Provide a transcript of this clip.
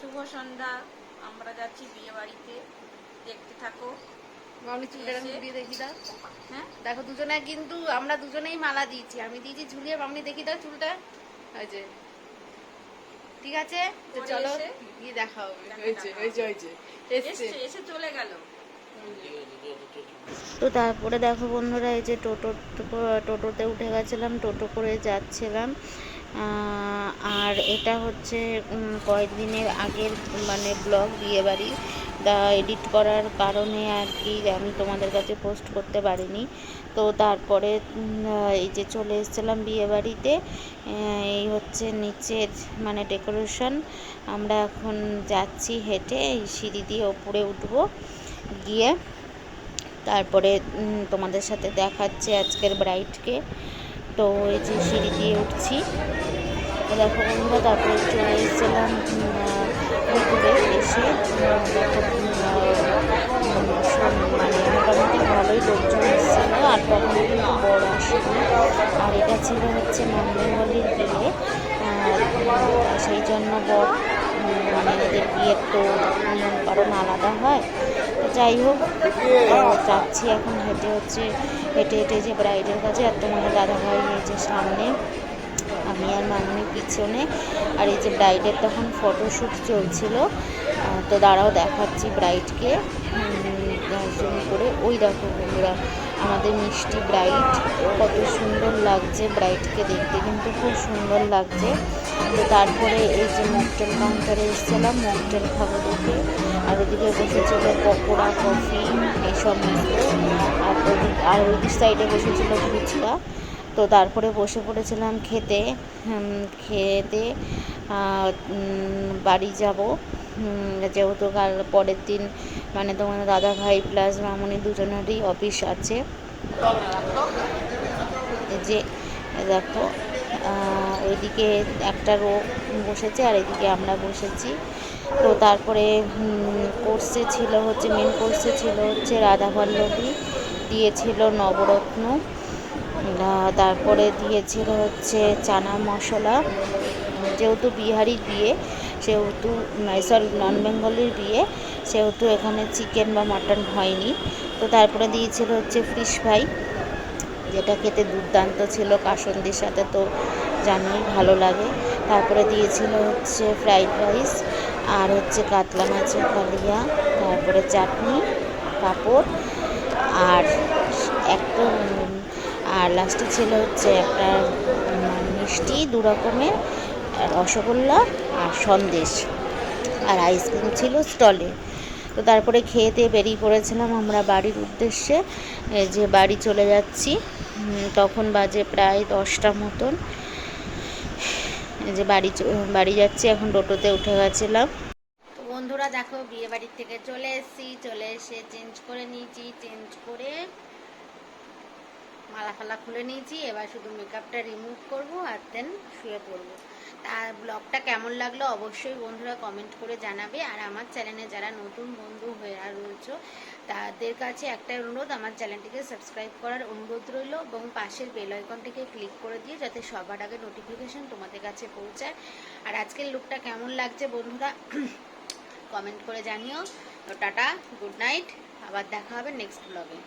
শুভ সন্ধ্যা। আমরা যাচ্ছি বিয়ে বাড়িতে, দেখতে থাকো। মামনি চুলটা এরকম ঘুরিয়ে দেখি দাও। হ্যাঁ দেখো দুজনে কিন্তু আমরা দুজনেই মালা দিয়েছি, আমি দিয়েছি ঝুলিয়ে, মামনি দেখি দাও চুলটা। হয়েছে, ঠিক আছে তো চলো গিয়ে দেখা হবে। এসছে, এসে চলে গেল। তো তারপরে দেখো বন্ধুরা, এই যে টোটোতে উঠে গেছিলাম, টোটো করে যাচ্ছিলাম। আর এটা হচ্ছে কয়েকদিনের আগের মানে ব্লগ বিয়েবাড়ি, তা এডিট করার কারণে আর কি আমি তোমাদের কাছে পোস্ট করতে পারিনি। তো তারপরে এই যে চলে এসেছিলাম বিয়েবাড়িতে। এই হচ্ছে নিচের মানে ডেকোরেশন। আমরা এখন যাচ্ছি হেঁটে, এই সিঁড়ি দিয়ে ওপরে উঠবো, গিয়ে তারপরে তোমাদের সাথে দেখাচ্ছে আজকের ব্রাইডকে। তো এই যে সিঁড়ি দিয়ে উঠছি, দেখো বন্ধুরা, তারপরে চলে এসেছিলাম ভিতরে। এসে দেখো মানে মোটামুটি ভালোই লোকজন এসেছিলো, আর তখন কিন্তু বড় আসেনি। আর এটা ছিল হচ্ছে নন বেঙ্গলির বিয়ে, সেই জন্য বর মানে ওদের বিয়ের তো নিয়মকানুন আলাদা হয়। তো যাই হোক, যাচ্ছি এখন হেঁটে হেঁটে যে ব্রাইডের কাছে। আর তোমাদের দাদাভাই এই যে সামনে, আমি আর মামনি পিছনে। আর এই যে ব্রাইডের তখন ফটোশ্যুট চলছিল। তো দাঁড়াও দেখাচ্ছি ব্রাইডকে জুম করে। ওই দেখো বন্ধুরা, আমাদের মিষ্টি ব্রাইড, কত সুন্দর লাগছে ব্রাইডকে দেখতে, কিন্তু খুব সুন্দর লাগছে। তো তারপরে এই যে মকটেল কাউন্টারে এসেছিলাম মকটেল খাবো দেখে। আর ওদিকে বসেছিল পকোড়া, কফি, এই সমস্ত। আর ওই সাইডে বসেছিল ফুচকা। তো তারপরে বসে পড়েছিলাম খেতে। খেতে বাড়ি যাব, যেহেতু কাল পরের দিন মানে তোমার দাদা ভাই প্লাস মামনি দুজনেরই অফিস আছে। যে দেখো এদিকে একটা রো বসেছে আর এদিকে আমরা বসেছি। তো তারপরে কোর্সে ছিল হচ্ছে, মেন কোর্সে ছিল হচ্ছে রাধাবল্লভী, দিয়েছিল নবরত্ন, তারপরে দিয়েছিল হচ্ছে চানা মশলা। যেহেতু বিহারির বিয়ে সেহেতু, সরি নন বেঙ্গলির বিয়ে সেহেতু এখানে চিকেন বা মাটন হয়নি। তো তারপরে দিয়েছিল হচ্ছে ফিশ ফ্রাই, যেটা খেতে দুর্দান্ত ছিল কাসন্দির সাথে, তো জানোই ভালো লাগে। তারপরে দিয়েছিল হচ্ছে ফ্রাইড রাইস, আর হচ্ছে কাতলা মাছের কালিয়া, তারপরে চাটনি, পাঁপড়, আর একটা আর লাস্টে ছিল হচ্ছে একটা মিষ্টি, দু রকমের রসগোল্লা আর সন্দেশ, আর আইসক্রিম ছিল স্টলে। তো তারপরে খেয়ে দিয়ে বেরিয়ে পড়েছিলাম আমরা বাড়ির উদ্দেশ্যে। যে বাড়ি চলে যাচ্ছি, তখন বাজে প্রায় 10টা মতন। যে বাড়ি যাচ্ছি এখন, টোটোতে উঠে গেছিলাম। তো বন্ধুরা দেখো, বিয়ে বাড়ির থেকে চলে এসেছি, চলে এসে চেঞ্জ করে নিয়েছি, চেঞ্জ করে মালা ফালা খুলে নিয়েছি। এবার শুধু মেকআপটা রিমুভ করব আর দেন শুয়ে পড়বো। আর ব্লগটা কেমন লাগলো অবশ্যই বন্ধুরা কমেন্ট করে জানাবে। আর আমার চ্যানেলে যারা নতুন বন্ধু হয়ে রয়েছে তাদের কাছে একটা অনুরোধ, আমার চ্যানেলটিকে সাবস্ক্রাইব করার অনুরোধ রইল, এবং পাশের বেল আইকনটিকে ক্লিক করে দিয়ে যাতে সবার আগে নোটিফিকেশন তোমাদের কাছে পৌঁছায়। আর আজকের লুকটা কেমন লাগছে বন্ধুরা কমেন্ট করে জানিও। তো টাটা, গুড নাইট, আবার দেখা হবে নেক্সট ব্লগে।